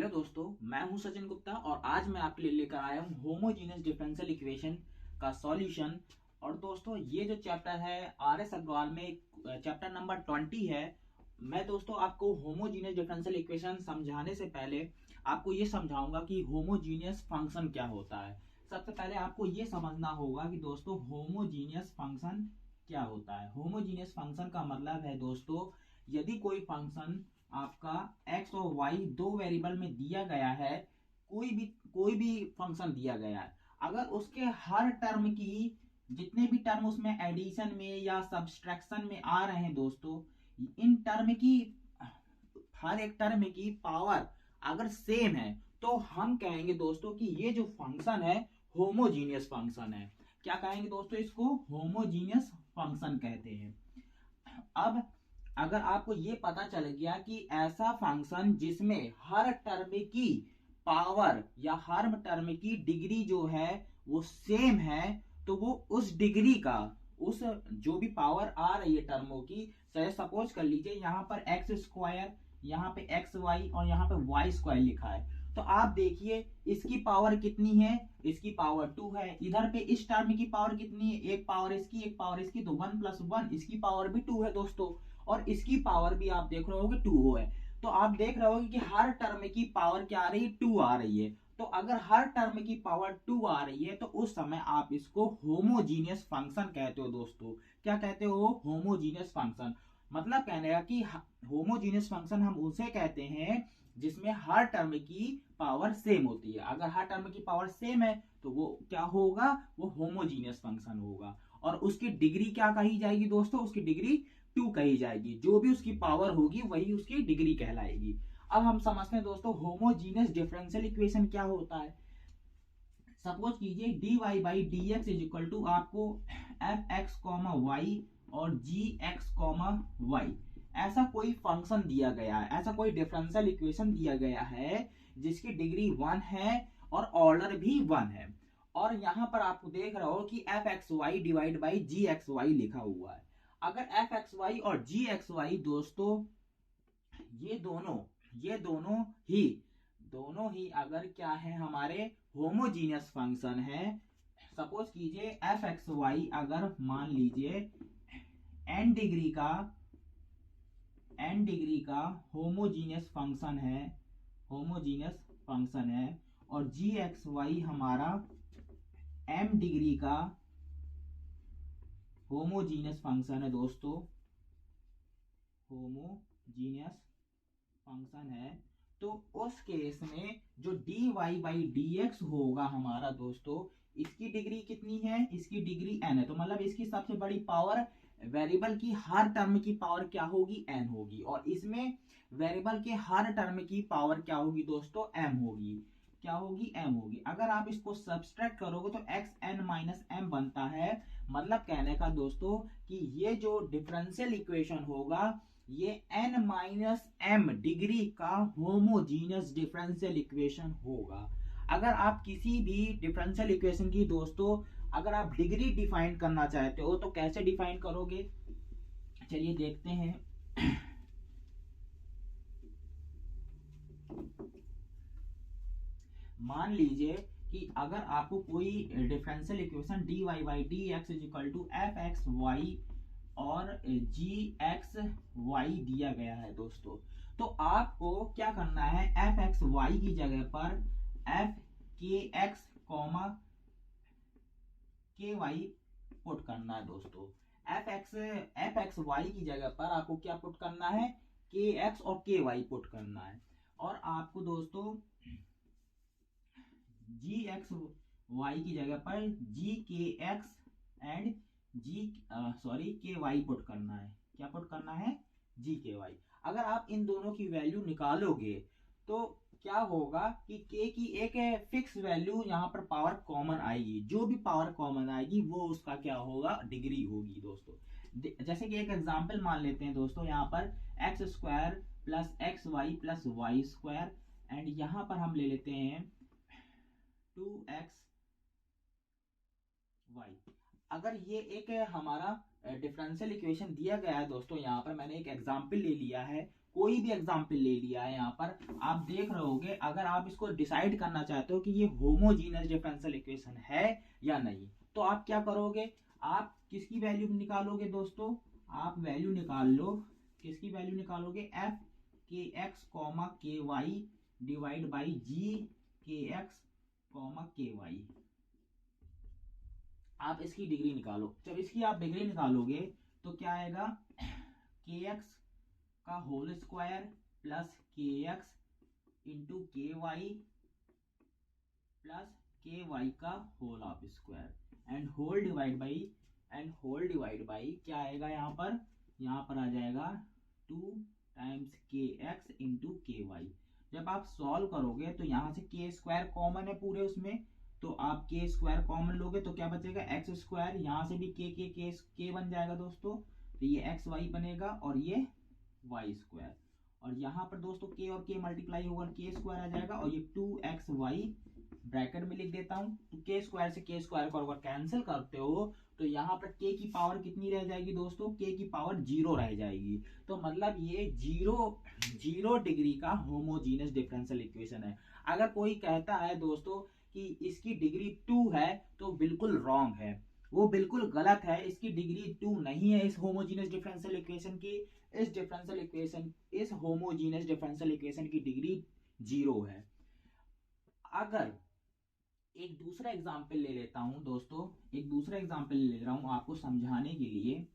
Hello दोस्तों, मैं हूं सचिन गुप्ता और आज मैं आपके लिए लेकर आया हूं होमोजीनियस डिफरेंशियल इक्वेशन का सॉल्यूशन। और दोस्तों ये जो चैप्टर है आर एस अग्रवाल में चैप्टर नंबर 20 है। मैं दोस्तों आपको होमोजीनियस डिफरेंशियल इक्वेशन समझाने से पहले आपको ये समझाऊंगा कि होमोजीनियस फंक्शन क्या होता है। सबसे पहले आपको ये समझना होगा कि दोस्तों होमोजीनियस फंक्शन क्या होता है। होमोजीनियस फंक्शन का मतलब है दोस्तों, यदि कोई फंक्शन आपका x और y दो वेरिएबल में दिया गया है, कोई भी फंक्शन दिया गया है, अगर उसके हर टर्म की जितने भी टर्म उसमें एडिशन में या सब्सट्रैक्शन में आ रहे हैं दोस्तों, इन टर्म की हर एक टर्म की पावर अगर सेम है तो हम कहेंगे दोस्तों कि ये जो फंक्शन है होमोजीनियस फंक्शन है। क्या कहेंगे दोस्तों? इसको होमोजीनियस फंक्शन कहते हैं। अब अगर आपको ये पता चल गया कि ऐसा फंक्शन जिसमें हर टर्म की पावर या हर टर्म की डिग्री जो है वो सेम है, तो वो उस डिग्री का, उस जो भी पावर आ रही है टर्मों की, सपोज कर लीजिए यहाँ पर एक्स स्क्वायर, यहाँ पे एक्स वाई और यहाँ पे वाई स्क्वायर लिखा है, तो आप देखिए इसकी पावर कितनी है, इसकी पावर 2 है। इधर पे इस टर्म की पावर कितनी है, एक पावर इसकी एक पावर इसकी, तो 1 + 1 इसकी पावर भी 2 है दोस्तों, और इसकी पावर भी आप देख रहे होगे 2 है। तो आप देख रहे होगे कि हर टर्म की पावर क्या आ रही है, 2 आ रही है। तो अगर हर टर्म की पावर 2 आ रही है तो उस समय आप इसको होमोजीनियस फंक्शन कहते हो दोस्तों। क्या कहते हो? Homogeneous function. मतलब कहने का कि होमोजीनियस फंक्शन हम उसे कहते हैं जिसमें हर टर्म की पावर सेम होती है। अगर हर टर्म की पावर सेम है तो वो क्या होगा? वो होमोजीनियस फंक्शन होगा। और उसकी डिग्री क्या कही जाएगी दोस्तों? उसकी डिग्री 2 कही जाएगी। जो भी उसकी पावर होगी वही उसकी डिग्री कहलाएगी। अब हम समझते हैं दोस्तों होमोजीनियस डिफरेंशियल इक्वेशन क्या होता है। सपोज कीजिए dy by D X is equal to आपको एफ एक्स कॉमा वाई और जी एक्स कॉमा वाई, ऐसा कोई फंक्शन दिया गया है, ऐसा कोई डिफरेंशियल इक्वेशन दिया गया है जिसकी डिग्री 1 है और ऑर्डर भी 1 है। और यहां पर आपको देख रहा हो कि F X Y divide by G X Y लिखा हुआ है। अगर एफ एक्स वाई और जी एक्स वाई दोस्तों ये दोनों ये दोनों ही अगर क्या है, हमारे होमोजीनियस फंक्शन है। सपोज कीजिए एफ एक्स वाई अगर मान लीजिए एन डिग्री का होमोजीनियस फंक्शन है और जी एक्स वाई हमारा एम डिग्री का होमोजीनियस फंक्शन है दोस्तों, होमोजीनियस फंक्शन है। तो उस केस में जो dy बाई डी एक्स होगा हमारा दोस्तों, इसकी डिग्री कितनी है? इसकी डिग्री n है। तो मतलब इसकी सबसे बड़ी पावर, वेरिएबल की हर टर्म की पावर क्या होगी? n होगी। और इसमें वेरिएबल के हर टर्म की पावर क्या होगी दोस्तों? m होगी। क्या होगी? m होगी। अगर आप इसको सब्सट्रैक्ट करोगे तो xn माइनस m बनता है। मतलब कहने का दोस्तों कि ये जो डिफरेंशियल इक्वेशन होगा ये n माइनस m डिग्री का होमोजीनियस डिफरेंशियल इक्वेशन होगा। अगर आप किसी भी डिफरेंशियल इक्वेशन की दोस्तों अगर आप डिग्री डिफाइन करना चाहते हो तो कैसे डिफाइन करोगे? चलिए देखते हैं। मान लीजिए कि अगर आपको कोई differential equation dy by D X is equal to F X Y और जी एक्स वाई दिया गया है दोस्तों, तो आपको क्या करना है? एफ एक्स वाई की जगह पर एफ के एक्स कॉमा के वाई पुट करना है दोस्तों। एफ एक्स वाई की जगह पर आपको क्या पुट करना है? के एक्स और के वाई पुट करना है। और आपको दोस्तों जी एक्स वाई की जगह पर जी के एक्स एंड के वाई पुट करना है। क्या पुट करना है? जी के वाई। अगर आप इन दोनों की वैल्यू निकालोगे तो क्या होगा कि के की एक फिक्स वैल्यू यहाँ पर पावर कॉमन आएगी। जो भी पावर कॉमन आएगी वो उसका क्या होगा? डिग्री होगी दोस्तों। जैसे कि एक एग्जांपल मान लेते हैं दोस्तों, यहाँ पर X square plus X Y plus Y square, and यहाँ पर हम ले लेते हैं 2x वाई। अगर ये एक हमारा डिफरेंशियल इक्वेशन दिया गया है दोस्तों, यहाँ पर मैंने एक एग्जांपल ले लिया है कोई भी एग्जाम्पल ले लिया है यहाँ पर, आप देख रहे होगे, अगर आप इसको डिसाइड करना चाहते हो कि ये होमोजीनियस डिफरेंशियल इक्वेशन है या नहीं, तो आप क्या करोगे, आप किसकी वैल्यू निकालोगे दोस्तों, आप वैल्यू निकाल लो, किसकी वैल्यू निकालोगे, एफ के एक्स कॉमा के वाई डिवाइड बाई जी के एक्स कॉमा के वाई। आप इसकी डिग्री निकालो। जब इसकी आप डिग्री निकालोगे तो क्या आएगा, के एक्स का whole square plus K X into K Y plus K Y का whole of square and whole divide by क्या आएगा यहाँ पर आ जाएगा 2 times K X into K Y. जब आप सॉल्व करोगे तो यहाँ से के स्क्वायर कॉमन है पूरे उसमें, तो आप के स्क्वायर कॉमन लोगे तो क्या बचेगा, एक्स स्क्वायर, यहाँ से भी के बन जाएगा दोस्तों, तो ये एक्स वाई बनेगा और ये वाई स्क्वायर, और यहाँ पर दोस्तों के और के मल्टीप्लाई होगा, के स्क्वायर आ जाएगा और ये 2xy ब्रैकेट में लिख देता हूँ। तो के स्क्वायर से के स्क्वायर को अगर कैंसिल करते हो तो यहाँ पर के की पावर कितनी रह जाएगी दोस्तों, के की पावर 0 रह जाएगी। तो मतलब ये जीरो डिग्री का होमोजीनियस डिफरेंशियल इक्वेशन है। अगर कोई कहता है दोस्तों कि इसकी डिग्री 2 है तो बिल्कुल रॉन्ग है, वो बिल्कुल गलत है। इसकी डिग्री 2 नहीं है इस होमोजीनियस डिफरेंशियल इक्वेशन की। इस होमोजीनियस डिफरेंशियल इक्वेशन की डिग्री 0 है। अगर एक दूसरा एग्जाम्पल ले लेता हूं दोस्तों, एक दूसरा एग्जाम्पल ले रहा हूं आपको समझाने के लिए।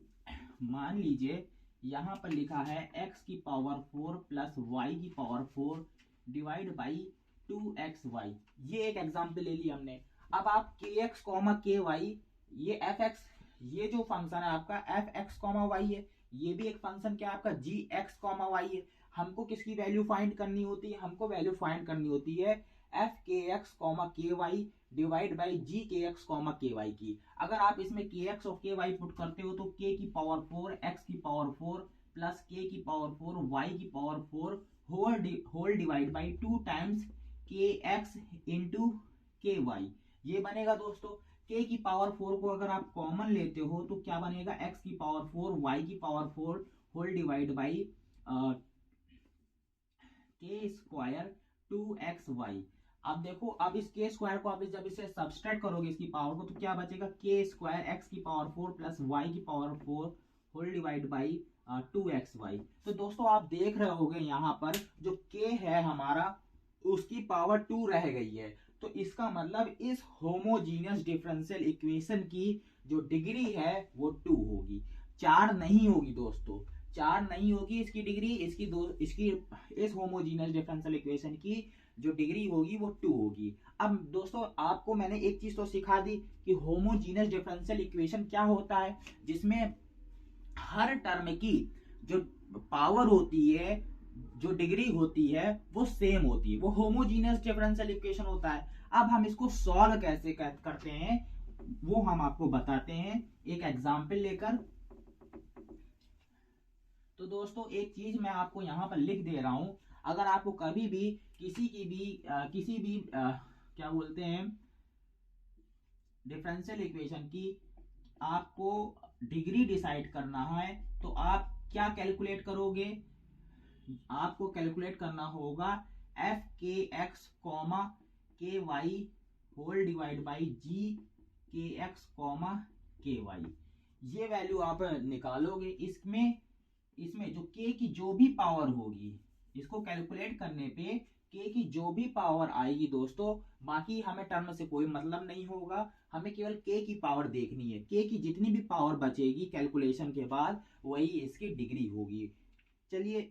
मान लीजिए यहां पर लिखा है x की पावर 4 प्लस वाई की पावर 4 डिवाइड बाई 2xy। ये एक एग्जाम्पल ले लिया हमने। अब आप kx कॉमा के वाई, ये fx, ये जो फंक्शन है आपका fx कॉमा वाई है, ये भी एक फंक्शन क्या आपका gx कॉमा वाई है। हमको किसकी वैल्यू फाइंड करनी होती है, हमको वैल्यू फाइंड करनी होती है एफ के एक्स कॉमा के वाई डिवाइड बाई जी के एक्स कॉमा के वाई की। अगर आप इसमें के एक्स और के वाई पुट करते हो तो के की पावर 4 एक्स की पावर 4 प्लस के की पावर 4 वाई की power 4 whole divide by 2 times K X into K Y, ये बनेगा दोस्तों। के की पावर 4 को अगर आप कॉमन लेते हो तो क्या बनेगा, एक्स की पावर 4 वाई की पावर 4 होल डिवाइड बाई के स्क्वायर 2xy। अब देखो, अब इस के स्क्वायर को आप जब इसे सब्सट्रैक्ट करोगे इसकी पावर को, तो क्या बचेगा, के स्क्वायर एक्स की पावर 4 प्लस वाई की power 4 whole divide by 2xy। तो दोस्तों आप देख रहे होगे यहाँ पर जो के है हमारा उसकी पावर 2 रह गई है। तो इसका मतलब इस होमोजीनियस डिफरेंशियल इक्वेशन की जो डिग्री है वो 2 होगी, 4 नहीं होगी दोस्तों, 4 नहीं होगी इसकी डिग्री। इसकी इस होमोजीनियस डिफरेंशियल इक्वेशन की जो डिग्री होगी वो 2 होगी। अब दोस्तों आपको मैंने एक चीज तो सिखा दी कि होमोजीनियस डिफरेंशियल इक्वेशन क्या होता है, जिसमें हर टर्म की जो पावर होती है, जो डिग्री होती है वो सेम होती है, वो होमोजीनियस डिफरेंशियल इक्वेशन होता है। अब हम इसको सॉल्व कैसे करते हैं वो हम आपको बताते हैं एक एग्जाम्पल लेकर। तो दोस्तों एक चीज मैं आपको यहाँ पर लिख दे रहा हूं, अगर आपको कभी भी किसी भी क्या बोलते हैं डिफरेंशियल इक्वेशन की आपको डिग्री डिसाइड करना है तो आप क्या कैलकुलेट करोगे, आपको कैलकुलेट करना होगा एफ के एक्स कॉमा के वाई होल डिवाइड बाई जी के एक्स कॉमा के वाई। ये वैल्यू आप निकालोगे। इसमें जो के की जो भी पावर होगी, इसको कैलकुलेट करने पे के की जो भी पावर आएगी दोस्तों, बाकी हमें टर्म से कोई मतलब नहीं होगा, हमें केवल के की पावर देखनी है। के की जितनी भी पावर बचेगी कैलकुलेशन के बाद वही इसकी डिग्री होगी। चलिए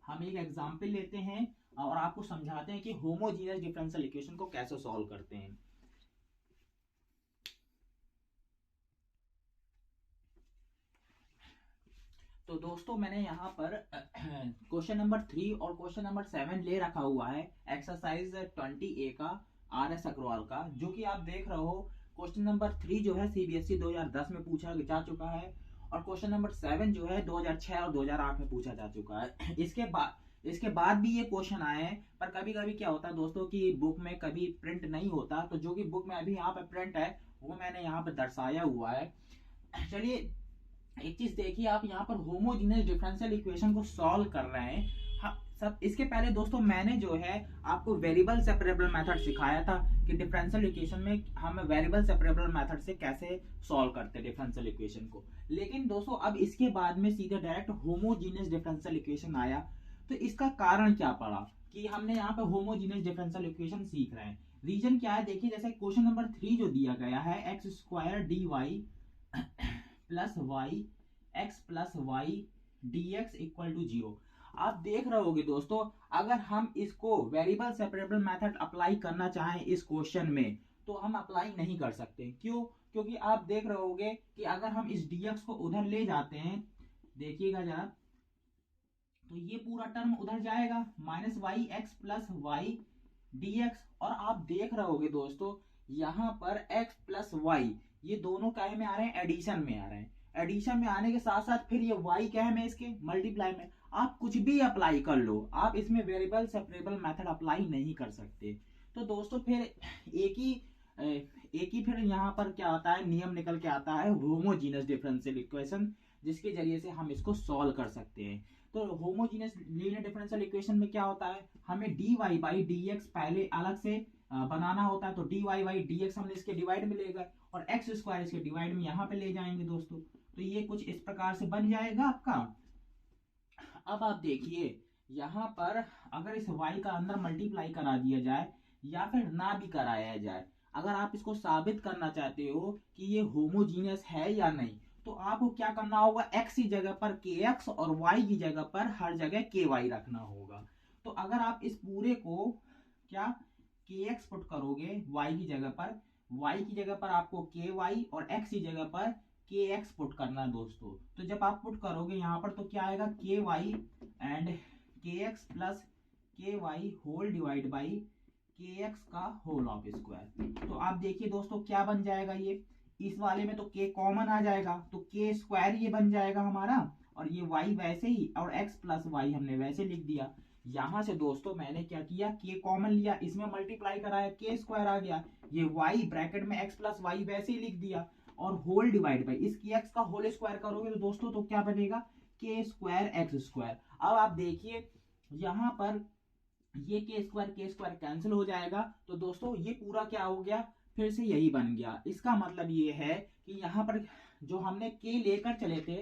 हम एक एग्जाम्पल लेते हैं और आपको समझाते हैं कि होमोजीनियस डिफरेंशियल इक्वेशन को कैसे सॉल्व करते हैं। तो दोस्तों मैंने यहाँ पर क्वेश्चन नंबर 3 और क्वेश्चन नंबर 7 ले रखा हुआ है, एक्सरसाइज 20A का RS अग्रवाल का, जो कि आप देख रहे हो। क्वेश्चन नंबर 3 जो है CBSE 2010 में पूछा जा चुका है और क्वेश्चन नंबर 7 जो है 2006 और 2008 में पूछा जा चुका है। इसके बाद भी ये क्वेश्चन आए हैं, पर कभी कभी क्या होता है दोस्तों कि बुक में कभी प्रिंट नहीं होता, तो जो कि बुक में अभी यहाँ पे प्रिंट है वो मैंने यहाँ पे दर्शाया हुआ है। चलिए एक चीज देखिए, आप यहाँ पर होमोजीनियस डिफरेंशियल इक्वेशन को सॉल्व कर रहे हैं। हाँ, सब इसके पहले दोस्तों मैंने जो है आपको वेरिएबल सेपरेबल मेथड सिखाया था कि डिफरेंशियल इक्वेशन में हम वेरिएबल सेपरेबल मेथड से कैसे सॉल्व करते हैं डिफरेंशियल इक्वेशन को। लेकिन दोस्तों अब इसके बाद में सीधे डायरेक्ट होमोजीनियस डिफरेंशियल इक्वेशन आया। तो इसका कारण क्या पड़ा कि हमने यहाँ पे होमोजीनियस डिफरेंशियल इक्वेशन सीख रहे हैं। रीजन क्या है देखिए, जैसे क्वेश्चन नंबर 3 जो दिया गया है, X square D Y plus Y X plus Y D X equal to 0। आप देख रहे होगे दोस्तों, अगर हम इसको वेरिएबल सेपरेबल मेथड अप्लाई करना चाहें इस क्वेश्चन में तो हम अप्लाई नहीं कर सकते। क्यों? क्योंकि आप देख रहे होगे कि अगर हम इस dx को उधर ले जाते हैं, देखिएगा जरा, तो ये पूरा टर्म उधर जाएगा, minus Y X plus Y D X. और आप देख रहे होगे दोस्तों यहाँ पर x प्लस वाई ये दोनों क्या में आ रहे हैं, एडिशन में आ रहे हैं। एडिशन में आने के साथ साथ फिर ये y क्या है में इसके मल्टीप्लाई में। आप कुछ भी अप्लाई कर लो, आप इसमें वेरिएबल सेपरेबल मेथड अप्लाई नहीं कर सकते। तो दोस्तों फिर एक ही फिर यहाँ पर क्या आता है, नियम निकल के आता है होमोजीनियस डिफरेंशियल इक्वेशन, जिसके जरिए से हम इसको सॉल्व कर सकते हैं। तो होमोजीनियस लीनियर डिफरेंशियल इक्वेशन में क्या होता है, हमें dy बाई dx पहले अलग से बनाना होता है। तो dy बाई dx हमने इसके डिवाइड में लेगा और एक्स स्क्वायर इसके डिवाइड में यहाँ पे ले जाएंगे दोस्तों। तो ये कुछ इस प्रकार से बन जाएगा आपका। अब आप देखिए यहाँ पर अगर इस y का अंदर मल्टीप्लाई करा दिया जाए या फिर ना भी कराया जाए, अगर आप इसको साबित करना चाहते हो कि ये होमोजीनियस है या नहीं, तो आपको क्या करना होगा, x की जगह पर kx और y की जगह पर हर जगह ky रखना होगा। तो अगर आप इस पूरे को क्या kx पुट करोगे y की जगह पर, y की जगह पर आपको ky और x की जगह पर kx पुट करना है दोस्तों। तो जब आप पुट करोगे यहाँ पर तो क्या आएगा, ky and kx plus ky whole divide by kx का होल ऑफ स्क्वायर। तो आप देखिए दोस्तों क्या बन जाएगा, ये इस वाले में तो k कॉमन आ जाएगा तो k स्क्वायर ये बन जाएगा हमारा, और ये y वैसे ही और x प्लस वाई हमने वैसे लिख दिया। यहां से दोस्तों मैंने क्या किया, k कॉमन लिया, इसमें मल्टीप्लाई कराया, k स्क्वायर आ गया, ये y ब्रैकेट में x प्लस वाई वैसे ही लिख दिया, और होल डिवाइड बाई इस x का होल स्क्वायर करोगे तो दोस्तों तो क्या बनेगा, k स्क्वायर x स्क्वायर। अब आप देखिए यहाँ पर ये के स्क्वायर कैंसिल हो जाएगा। तो दोस्तों ये पूरा क्या हो गया, फिर से यही बन गया। इसका मतलब ये है कि यहाँ पर जो हमने के लेकर चले थे,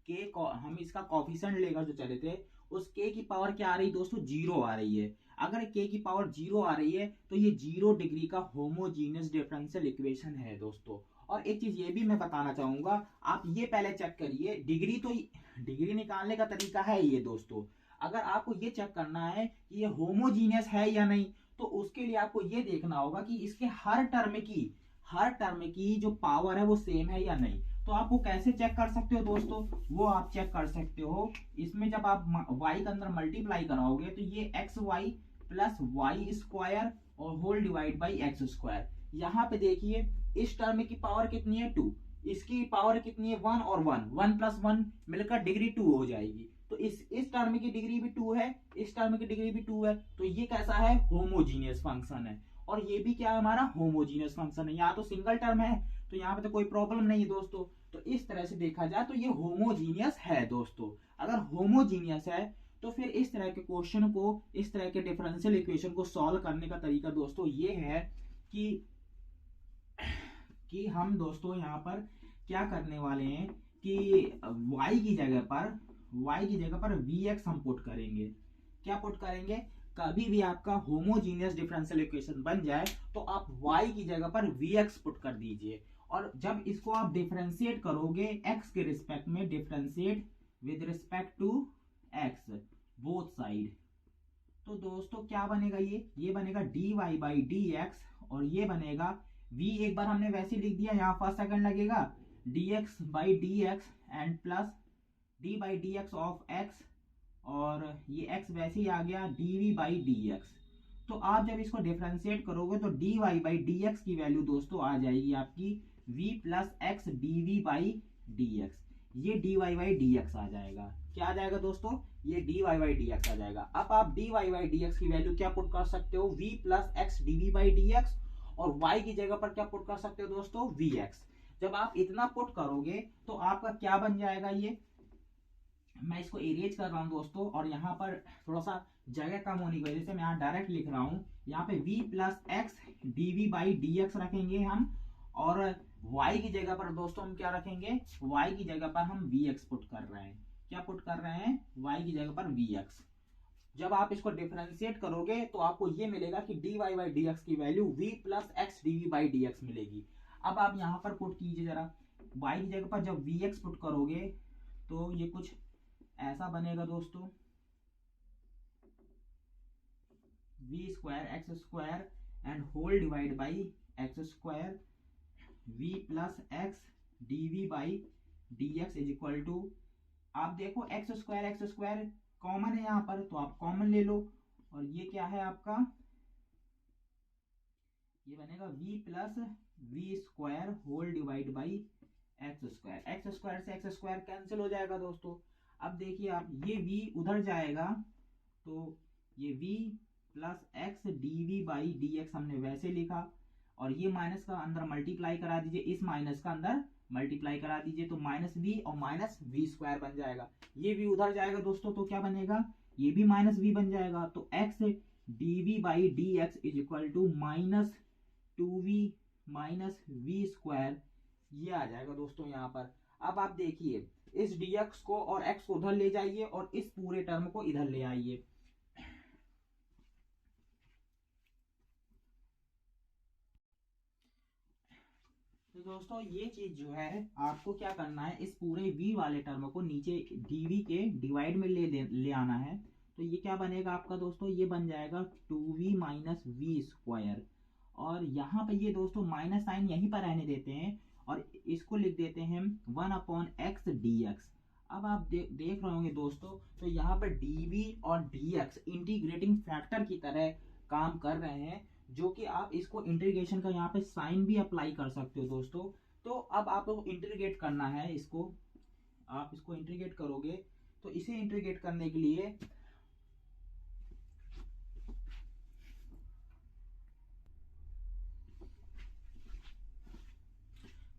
के हम इसका कॉफिशिएंट लेकर जो चले थे, उस के की पावर क्या आ रही दोस्तों, 0 आ रही है। अगर के की पावर 0 आ रही है तो ये 0 डिग्री का होमोजीनियस डिफरेंशियल इक्वेशन है दोस्तों। और एक चीज ये भी मैं बताना चाहूंगा, आप ये पहले चेक करिए, डिग्री निकालने का तरीका है ये दोस्तों। अगर आपको ये चेक करना है कि ये होमोजीनियस है या नहीं, तो उसके लिए आपको ये देखना होगा कि इसके हर टर्म की जो पावर है वो सेम है या नहीं। तो आपको कैसे चेक कर सकते हो दोस्तों, वो आप चेक कर सकते हो, इसमें जब आप y के अंदर मल्टीप्लाई कराओगे तो ये x Y plus Y square और whole divide by x square. यहाँ पे देखिए इस टर्म की पावर कितनी है, 2, इसकी पावर कितनी है, 1 और 1 प्लस 1 मिलकर डिग्री 2 हो जाएगी। तो इस टर्म की डिग्री भी 2 है, इस टर्म की डिग्री भी 2 है। तो ये कैसा है, होमोजीनियस फंक्शन है। और ये भी क्या है, हमारा होमोजीनियस फंक्शन है। यहाँ तो सिंगल टर्म है तो यहाँ पे तो कोई प्रॉब्लम नहीं है दोस्तों। तो इस तरह से देखा जाए तो ये होमोजीनियस है दोस्तों। अगर होमोजीनियस है तो फिर इस तरह के क्वेश्चन को, इस तरह के डिफरेंशियल इक्वेशन को सॉल्व करने का तरीका दोस्तों ये है कि हम दोस्तों यहाँ पर क्या करने वाले हैं कि y की जगह पर vx हम पुट करेंगे। क्या पुट करेंगे, कभी भी आपका होमोजीनियस डिफरेंशियल इक्वेशन बन जाए तो आप y की जगह पर vx पुट कर दीजिए। और जब इसको आप डिफरेंशिएट करोगे x के रिस्पेक्ट में, differentiate with respect to x both side, तो दोस्तों क्या बनेगा, ये बनेगा dy बाई dx, और ये बनेगा v एक बार हमने वैसे लिख दिया, यहाँ फर्स्ट सेकंड लगेगा, dx by dx and plus d by dx of x, और ये x वैसे ही आ गया dv बाई dx। तो आप जब इसको डिफरेंशिएट करोगे तो dy बाई dx की वैल्यू दोस्तों आ जाएगी आपकी v plus x dv by dx। ये dy बाई dx आ जाएगा। क्या आ जाएगा दोस्तों, ये dy बाई dx आ जाएगा। अब आप dy बाई dx की वैल्यू क्या पुट कर सकते हो, v plus x dv by dx, और y की जगह पर क्या पुट कर सकते हो दोस्तों, vx। जब आप इतना पुट करोगे तो आपका क्या बन जाएगा, ये मैं इसको एरेज कर रहा हूँ दोस्तों, और यहाँ पर थोड़ा सा जगह कम होने की वजह से मैं यहाँ डायरेक्ट लिख रहा हूँ। यहाँ पे v plus x D by D x रखेंगे हम, और y की जगह पर दोस्तों हम क्या रखेंगे, y की जगह पर हम vx पुट कर रहे हैं। क्या पुट कर रहे हैं, y की जगह पर vx। जब आप इसको डिफरेंशिएट करोगे तो आपको ये मिलेगा कि dy बाई dx की value v plus X dv by dx मिलेगी। अब आप यहाँ पर पुट कीजिए जरा, y की जगह पर जब vx पुट करोगे तो ये कुछ ऐसा बनेगा दोस्तों, v square X square and whole divide by x square v plus X dv by dx is equal to, आप देखो एक्स स्क्वायर कॉमन है यहाँ पर, तो आप कॉमन ले लो, और ये क्या है आपका, ये बनेगा v plus V square whole divide by x square से एक्स स्क्वायर कैंसिल हो जाएगा दोस्तों। अब देखिए आप, ये v उधर जाएगा तो ये v plus x D by D x हमने वैसे लिखा, और ये माइनस का अंदर मल्टीप्लाई करा दीजिए, इस माइनस का अंदर मल्टीप्लाई करा दीजिए, तो माइनस वी और माइनस वी स्क्वायर बन जाएगा। ये भी उधर जाएगा दोस्तों तो क्या बनेगा, ये भी माइनस वी बन जाएगा, तो X D V by D X is equal to minus two V minus V square, ये आ जाएगा दोस्तों यहाँ पर। अब आप देखिए, इस dx को और x को उधर ले जाइए और इस पूरे टर्म को इधर ले आइए। तो दोस्तों ये चीज जो है आपको क्या करना है, इस पूरे v वाले टर्म को नीचे dv के डिवाइड में ले आना है। तो ये क्या बनेगा आपका दोस्तों, ये बन जाएगा 2v माइनस वी स्क्वायर, और यहाँ पे ये दोस्तों माइनस साइन यहीं पर रहने देते हैं और इसको लिख देते हैं 1 अपॉन एक्स डी एक्स। अब आप देख रहे होंगे दोस्तों, तो यहाँ पर dv और dx इंटीग्रेटिंग फैक्टर की तरह काम कर रहे हैं, जो कि आप इसको इंटीग्रेशन का यहाँ पे साइन भी अप्लाई कर सकते हो दोस्तों। तो अब आपको इंटीग्रेट करना है इसको, आप इसको इंटीग्रेट करोगे तो इसे इंटीग्रेट करने के लिए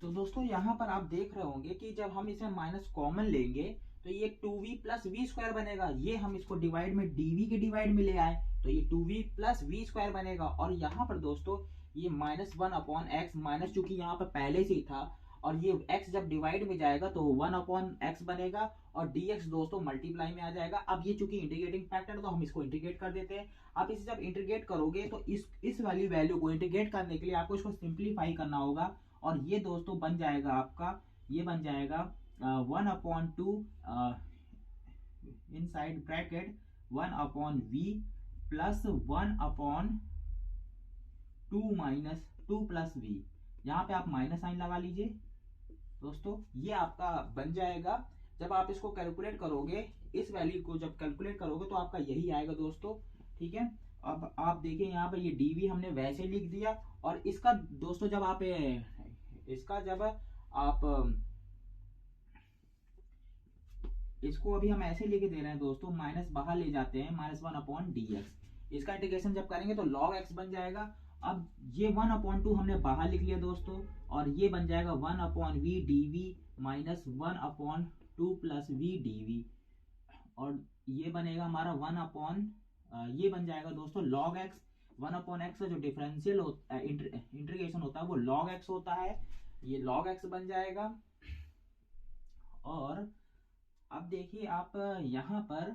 तो दोस्तों यहाँ पर आप देख रहे होंगे कि जब हम इसे माइनस कॉमन लेंगे तो ये 2v प्लस वी स्क्वायर बनेगा, ये हम इसको डिवाइड में dv के डिवाइड में ले आए तो ये 2v प्लस वी स्क्वायर बनेगा, और यहाँ पर दोस्तों ये माइनस 1 अपॉन एक्स, माइनस चूंकि यहाँ पर पहले से ही था, और ये x जब डिवाइड में जाएगा तो 1 अपॉन एक्स बनेगा, और dx दोस्तों मल्टीप्लाई में आ जाएगा। अब ये चूंकि इंटीग्रेटिंग फैक्टर तो हम इसको इंटीग्रेट कर देते हैं। आप इसे जब इंटीग्रेट करोगे तो इस वाली वैल्यू को इंटीग्रेट करने के लिए आपको इसको सिंप्लीफाई करना होगा, और ये दोस्तों बन जाएगा आपका, ये बन जाएगा 1 upon two inside bracket 1 upon V plus 1 upon 2 minus 2 plus V. यहाँ पे आप माइनस साइन लगा लीजिए दोस्तों, ये आपका बन जाएगा। जब आप इसको कैलकुलेट करोगे, इस वैल्यू को जब कैलकुलेट करोगे तो आपका यही आएगा दोस्तों, ठीक है। अब आप देखिए यहाँ पे ये dv हमने वैसे लिख दिया, और इसका दोस्तों जब आप इसको अभी हम ऐसे लेके दे रहे हैं दोस्तों, माइनस बाहर ले जाते हैं, माइनस 1 अपॉन डी एक्स। इसका इंटीग्रेशन जब करेंगे तो log x बन जाएगा। अब ये 1 अपॉन 2 हमने बाहर लिख लिया दोस्तों, और ये बन जाएगा 1 upon V D V minus 1 upon 2 plus V D V, और ये बनेगा हमारा 1 अपॉन ये बन जाएगा दोस्तों log x। 1 अपॉन एक्स का जो डिफरेंशियल इंटीग्रेशन होता है वो log x होता है, ये log x बन जाएगा। और अब देखिए आप यहाँ पर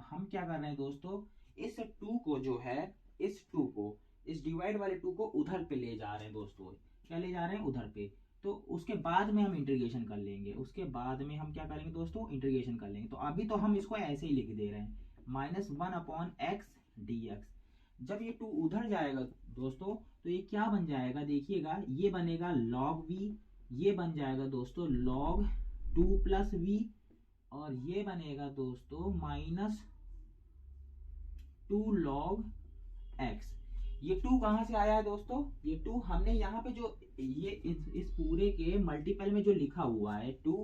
हम क्या कर रहे हैं दोस्तों, इस 2 को जो है, इस डिवाइड वाले 2 को उधर पे ले जा रहे हैं दोस्तों। क्या ले जा रहे हैं, उधर पे। तो उसके बाद में हम इंटीग्रेशन कर लेंगे, उसके बाद में हम क्या करेंगे दोस्तों, इंटीग्रेशन कर लेंगे। तो अभी तो हम इसको ऐसे ही लिख दे रहे हैं, minus 1 upon x D x. जब ये 2 उधर जाएगा दोस्तों तो ये क्या बन जाएगा, देखिएगा ये बनेगा log v, ये बन जाएगा दोस्तों log 2 प्लस v, और ये बनेगा दोस्तों माइनस 2 log x। ये 2 कहां से आया है दोस्तों, ये 2 हमने यहाँ पे जो ये इस पूरे के मल्टीपल में जो लिखा हुआ है 2,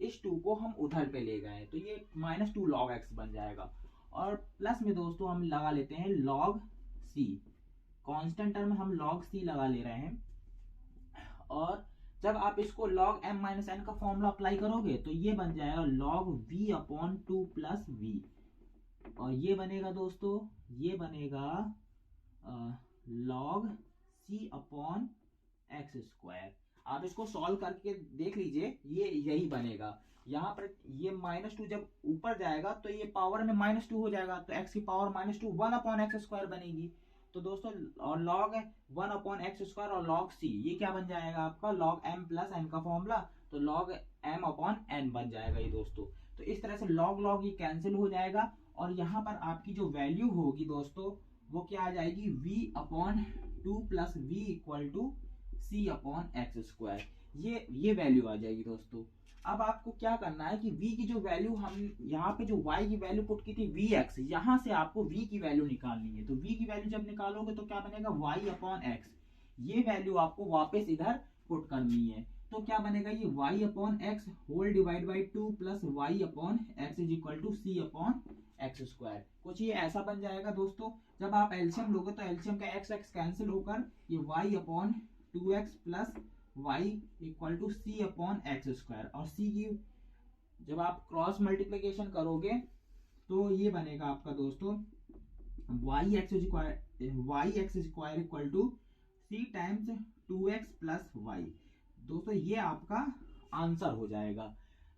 इस 2 को हम उधर पे ले गए तो ये माइनस 2 log x बन जाएगा। और प्लस में दोस्तों हम लगा लेते हैं log c, कांस्टेंट टर्म में हम log c लगा ले रहे हैं, और जब आप इसको log m माइनस एन का फॉर्मूला अप्लाई करोगे तो ये बन जाएगा log v upon 2 plus V, और ये बनेगा दोस्तों, ये बनेगा log c upon X square. आप इसको सॉल्व करके देख लीजिए, ये यही बनेगा। यहाँ पर ये -2 जब ऊपर जाएगा तो ये पावर में -2 हो जाएगा, तो x की पावर -2 1 अपॉन एक्स स्क्वायर बनेगी। तो दोस्तों, और log 1 अपॉन एक्स स्क्वायर और log c ये क्या बन जाएगा आपका log m प्लस n का फॉर्मूला, तो log m अपॉन n बन जाएगा ये दोस्तों। तो इस तरह से log ये कैंसिल हो जाएगा, और यहाँ पर आपकी जो वैल्यू होगी दोस्तों वो क्या आ जाएगी, v upon 2 plus V equal to c upon X square, ये वैल्यू आ जाएगी दोस्तों। अब आपको क्या करना है कि v की जो वैल्यू हम यहाँ पे जो y की वैल्यू पुट की थी vx, यहाँ से आपको v की वैल्यू निकालनी है। तो v की वैल्यू जब निकालोगे तो क्या बनेगा y अपॉन एक्स, ये वैल्यू आपको वापस इधर पुट करनी है। तो क्या बनेगा, ये y upon X whole divide by 2 plus Y upon X is equal to C upon X square. कुछ ये ऐसा बन जाएगा दोस्तों। जब आप एलसीएम लोगे तो एलसीएम का x कैंसिल होकर ये y upon 2x plus y equal to C upon X square, और c की जब आप क्रॉस मल्टीप्लिकेशन करोगे तो ये बनेगा आपका दोस्तों y X square equal to c times 2x plus y। दोस्तों ये आपका आंसर हो जाएगा।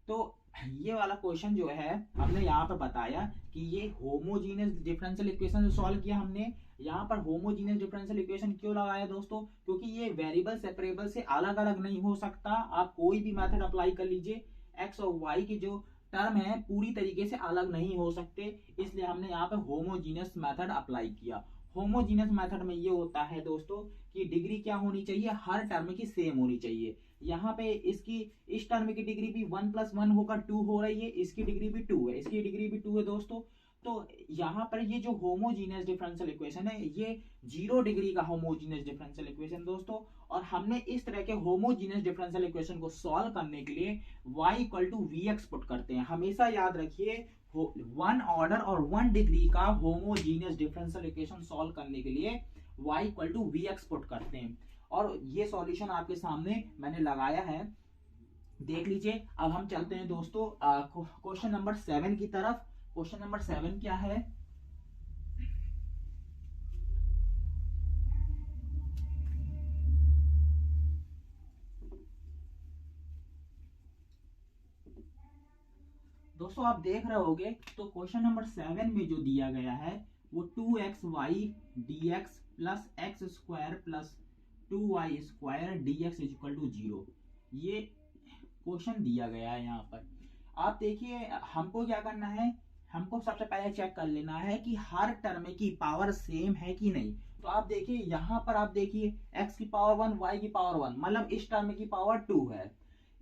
तो ये वाला क्वेश्चन जो है हमने यहाँ पर बताया कि ये होमोजीनियस डिफरेंशियल इक्वेशन सॉल्व किया हमने। यहाँ पर होमोजीनियस डिफरेंशियल इक्वेशन क्यों लगाया दोस्तों, क्योंकि ये वेरिएबल सेपरेबल से अलग अलग नहीं हो सकता। आप कोई भी मेथड अप्लाई कर लीजिए, एक्स और वाई की जो टर्म है पूरी तरीके से अलग नहीं हो सकते, इसलिए हमने यहाँ पे होमोजीनियस मेथड अप्लाई किया। होमोजीनियस मेथड में ये होता है दोस्तों कि डिग्री क्या होनी चाहिए, हर टर्म की सेम होनी चाहिए। यहाँ पे इसकी इस टर्म की डिग्री भी 1 + 1 होकर 2 हो रही है, इसकी डिग्री भी 2 है, इसकी डिग्री भी 2 है दोस्तों। तो यहाँ पर ये जो होमोजीनियस डिफरेंशियल इक्वेशन है ये 0 डिग्री का होमोजीनियस डिफरेंशियल इक्वेशन दोस्तों। और हमने इस तरह के होमोजीनियस डिफरेंशियल इक्वेशन को सॉल्व करने के लिए y = vx पुट करते हैं। हमेशा याद रखिए 1 ऑर्डर और 1 डिग्री का होमोजीनियस डिफरेंशियल इक्वेशन सॉल्व करने के लिए y = vx पुट करते हैं। और ये सॉल्यूशन आपके सामने मैंने लगाया है, देख लीजिए। अब हम चलते हैं दोस्तों क्वेश्चन नंबर 7 की तरफ। क्वेश्चन नंबर 7 क्या है, दोस्तों आप देख रहे होगे तो क्वेश्चन नंबर 7 में जो दिया गया है वो 2xy dx plus X square plus 2y square dx equal to 0, ये क्वेश्चन दिया गया है। यहाँ पर आप देखिए हमको क्या करना है, हमको सबसे पहले चेक कर लेना है कि हर टर्म की पावर सेम है कि नहीं। तो आप देखिए यहाँ पर आप देखिए x की पावर 1 y की पावर 1, मतलब इस टर्म की पावर 2 है,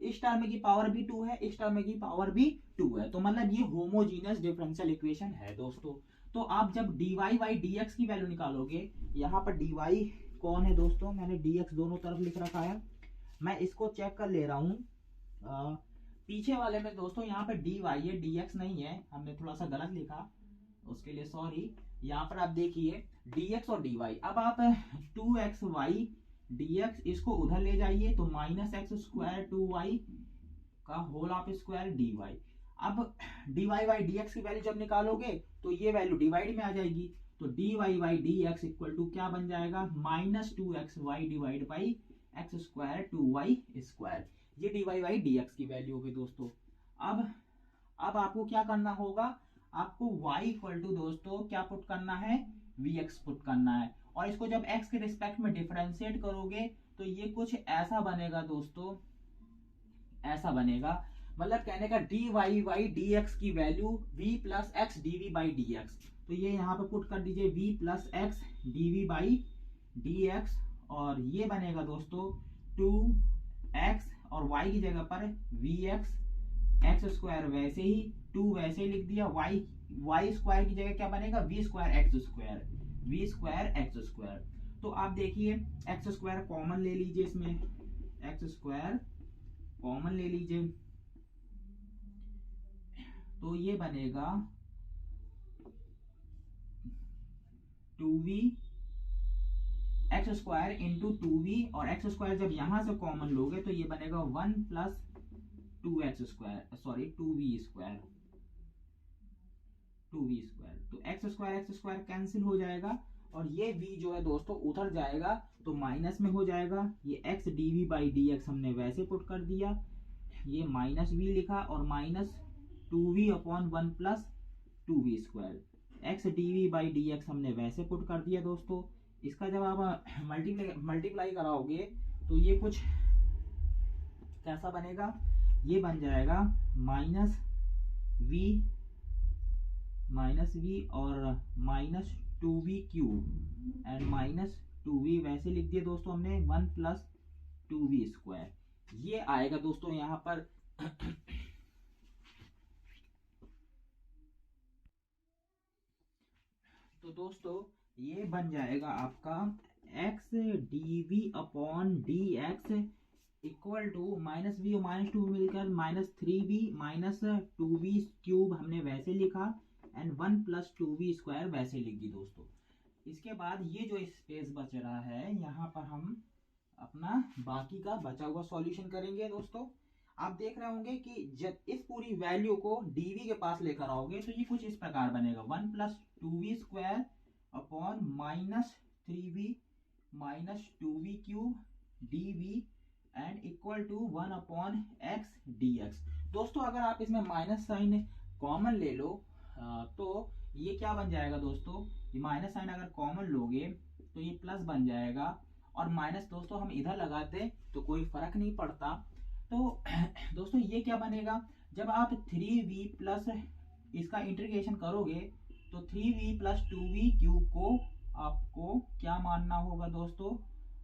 इस टर्म की पावर भी 2 है, इस टर्म की पावर भी 2 है। तो मतलब ये होमोजीनियस डिफरेंशियल इक्वेशन है दोस्तों। तो आप जब dy बाई dx की वैल्यू निकालोगे, यहाँ पर dy कौन है दोस्तों, मैंने dx दोनों तरफ लिख रखा है, मैं इसको चेक कर ले रहा हूँ। पीछे वाले में दोस्तों यहाँ पे dy है, dx नहीं है, हमने थोड़ा सा गलत लिखा, उसके लिए सॉरी। यहाँ पर आप देखिए dx और dy, अब आप 2xy dx इसको उधर ले जाइए तो -x² 2y का होल ऑफ स्क्वायर dy। अब dy बाई dx की वैल्यू जब निकालोगे तो ये वैल्यू डिवाइड में आ जाएगी, तो dy by dx equal to क्या बन जाएगा, -2xy divide by x² 2y square, ये dy बाई dx की वैल्यू होगी दोस्तों। अब आपको क्या करना होगा, आपको y इक्वल टू दोस्तों क्या पुट करना है, vx पुट करना है। और इसको जब x के रिस्पेक्ट में डिफरेंशिएट करोगे तो ये कुछ ऐसा बनेगा दोस्तों, ऐसा बनेगा, मतलब कहने का dy बाई dx की value v plus X dv by dx। तो ये यहाँ पे पुट कर दीजिए v plus X dv by dx, और ये बनेगा दोस्तों 2x और y की जगह पर vx, एक्स स्क्वायर वैसे ही 2 वैसे ही लिख दिया, y स्क्वायर की जगह क्या बनेगा, v स्क्वायर एक्स स्क्वायर। तो आप देखिए एक्स स्क्वायर कॉमन ले लीजिए, इसमें एक्स स्क्वायर कॉमन ले लीजिए, तो ये बनेगा 2v x square into 2v, और एक्स स्क्वायर जब यहां से कॉमन लोगे तो ये बनेगा 1 plus 2x square, sorry 2v square, 2v square. तो एक्स स्क्वायर कैंसिल हो जाएगा और ये v जो है दोस्तों उधर जाएगा तो माइनस में हो जाएगा। ये x dv बाई dx हमने वैसे पुट कर दिया, ये माइनस v लिखा और minus 2v upon 1 plus 2v square, x dv by dx हमने वैसे पुट कर दिया दोस्तों। इसका जब आप मल्टीप्लाई कराओगे तो ये कुछ कैसा बनेगा, ये बन जाएगा माइनस v और minus 2v cube and minus 2v वैसे लिख दिया दोस्तों हमने 1 प्लस 2v स्क्वायर, ये आएगा दोस्तों यहाँ पर। तो दोस्तों ये बन जाएगा आपका x dv upon dx equal to minus V और माइनस 2 मिलकर minus 3v minus 2v cube हमने वैसे लिखा एंड 1 प्लस 2v स्क्वायर वैसे लिख दी दोस्तों। इसके बाद ये जो स्पेस बच रहा है यहाँ पर हम अपना बाकी का बचा हुआ सॉल्यूशन करेंगे दोस्तों। आप देख रहे होंगे कि जब इस पूरी वैल्यू को dv के पास लेकर आओगे तो ये कुछ इस प्रकार बनेगा 1 plus 2v square upon minus 3v minus 2v cube dv and equal to 1 upon x dx। दोस्तों अगर आप इसमें माइनस साइन कॉमन ले लो तो ये क्या बन जाएगा दोस्तों, ये माइनस साइन अगर कॉमन लोगे तो ये प्लस बन जाएगा और माइनस दोस्तों हम इधर लगाते तो कोई फर्क नहीं पड़ता। तो दोस्तों ये क्या बनेगा, जब आप 3v प्लस इसका इंटीग्रेशन करोगे तो 3v प्लस 2v क्यूब को आपको क्या मानना होगा दोस्तों,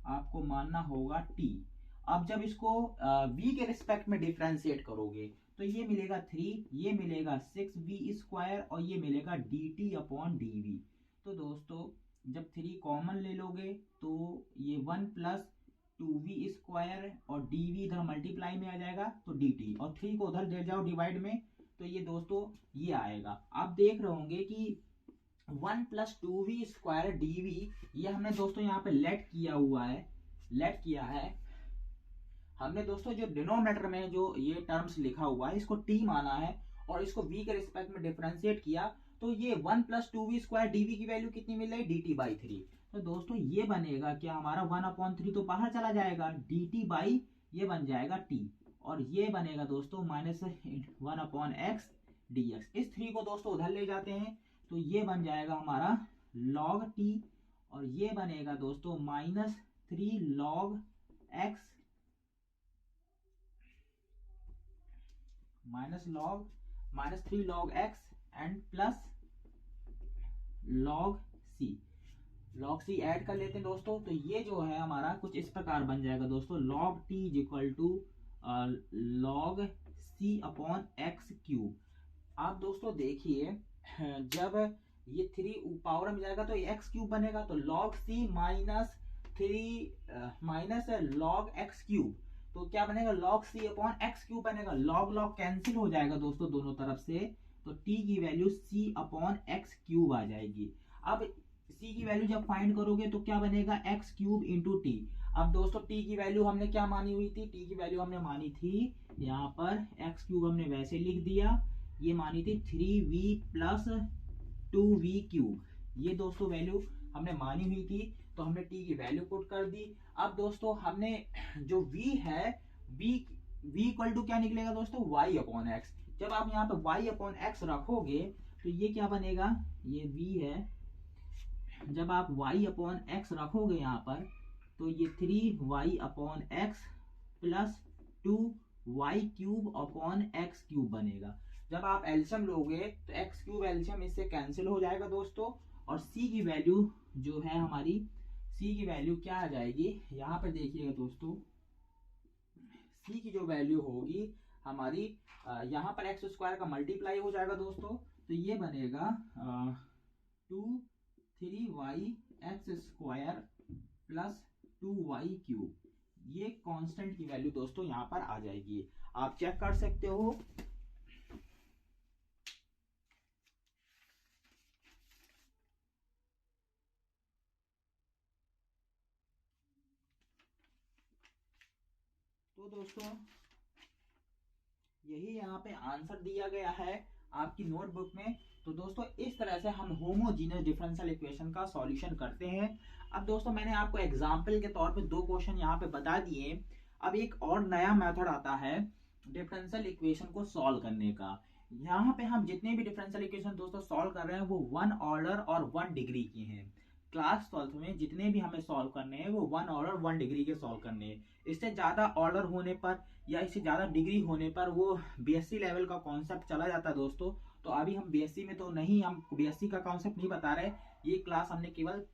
आपको मानना होगा t। अब जब इसको v के रिस्पेक्ट में डिफरेंशिएट करोगे तो ये मिलेगा 3, ये मिलेगा 6v स्क्वायर और ये मिलेगा dt अपॉन dv। तो दोस्तों जब 3 कॉमन ले लोगे तो ये 1 प्लस 2v स्क्वायर और dv इधर मल्टीप्लाई में आ जाएगा तो dt, और 3 को उधर दे जाओ डिवाइड में तो ये दोस्तों ये आएगा। आप देख रहे होंगे कि 1 प्लस 2v स्क्वायर dv ये हमने दोस्तों यहाँ पे लेट किया हुआ है, लेट किया है हमने दोस्तों। जो डिनोमिनेटर में जो ये टर्म्स लिखा हुआ है इसको t माना है और इसको v के रिस्पेक्ट में डिफरेंशिएट किया तो ये 1 प्लस 2v स्क्वायर dv की वैल्यू कितनी मिल रही, dt बाई 3। तो दोस्तों ये बनेगा क्या हमारा 1 अपॉन 3 तो बाहर चला जाएगा, dt बाई ये बन जाएगा t और ये बनेगा दोस्तों माइनस 1 अपॉन x dx। इस 3 को दोस्तों उधर ले जाते हैं तो ये बन जाएगा हमारा log t और ये बनेगा दोस्तों minus 3 log x minus 3 log x and plus log c add कर लेते हैं दोस्तों। तो ये जो है हमारा कुछ इस प्रकार बन जाएगा दोस्तों, log t is equal to log c upon x cube. आप दोस्तों देखिए जब ये 3 पावर में जाएगा तो x क्यूब बनेगा तो log c minus 3 minus log x cube तो क्या बनेगा log c upon x cube बनेगा। log कैंसिल हो जाएगा दोस्तों दोनों तरफ से तो t की value c upon x cube आ जाएगी। अब c की वैल्यू जब फाइंड करोगे तो क्या बनेगा x क्यूब इंटू टी। अब दोस्तों t की वैल्यू हमने क्या मानी हुई थी, t की वैल्यू हमने मानी थी यहाँ पर x क्यूब हमने वैसे लिख दिया, ये मानी थी 3v प्लस 2v क्यूब, ये दोस्तों वैल्यू हमने मानी हुई थी तो हमने t की वैल्यू पुट कर दी। अब दोस्तों हमने जो v है v इक्वल टू क्या निकलेगा दोस्तों y अपॉन x। जब आप यहाँ पे y अपॉन x रखोगे तो ये क्या बनेगा, ये v है, जब आप y अपॉन x रखोगे यहाँ पर तो ये 3y upon x plus 2y cube upon x cube बनेगा। जब आप एल्शियम लोगे तो x क्यूब एल्शियम इससे कैंसिल हो जाएगा दोस्तों और c की वैल्यू जो है हमारी, c की वैल्यू क्या आ जाएगी यहाँ पर देखिएगा दोस्तों, c की जो वैल्यू होगी हमारी यहाँ पर एक्स स्क्वायर का मल्टीप्लाई हो जाएगा दोस्तों तो ये बनेगा 3y x square plus 2y cube, ये कांस्टेंट की वैल्यू दोस्तों यहाँ पर आ जाएगी, आप चेक कर सकते हो। तो दोस्तों यही यहाँ पे आंसर दिया गया है आपकी नोटबुक में। तो दोस्तों इस तरह से हम होमोजीनियस डिफरेंशियल इक्वेशन का सॉल्यूशन करते हैं। अब दोस्तों मैंने आपको एग्जाम्पल के तौर पे 2 क्वेश्चन यहाँ पे बता दिए। अब एक और नया मेथड आता है डिफरेंशियल इक्वेशन को सॉल्व करने का। यहाँ पे हम जितने भी डिफरेंशियल इक्वेशन दोस्तों सॉल्व कर रहे हैं वो 1 ऑर्डर और 1 डिग्री की हैं। क्लास 12 में जितने भी हमें सॉल्व करने हैं वो 1 ऑर्डर 1 डिग्री के सॉल्व करने हैं। इससे ज्यादा ऑर्डर होने पर या इससे ज्यादा डिग्री होने पर वो बीएससी लेवल का कॉन्सेप्ट चला जाता है दोस्तों। तो अभी हम बीएससी में तो नहीं, हम बीएससी का कॉन्सेप्ट नहीं बता रहे। ये क्लास हमने केवल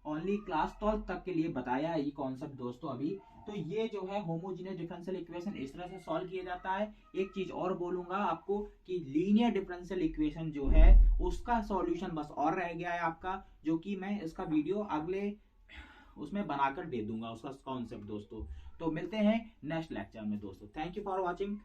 ओनली क्लास 12 तक के लिए बताया है ये कॉन्सेप्ट दोस्तों अभी। तो ये जो है होमोजीनियस डिफरेंशियल इक्वेशन इस तरह से सॉल्व किया जाता है। एक चीज और बोलूंगा आपको कि लीनियर डिफरेंशियल इक्वेशन जो है उसका सॉल्यूशन बस और रह गया है आपका, जो कि मैं इसका वीडियो अगले उसमें बनाकर दे दूंगा उसका कॉन्सेप्ट दोस्तों। तो मिलते हैं नेक्स्ट लेक्चर में दोस्तों। Thank you for watching.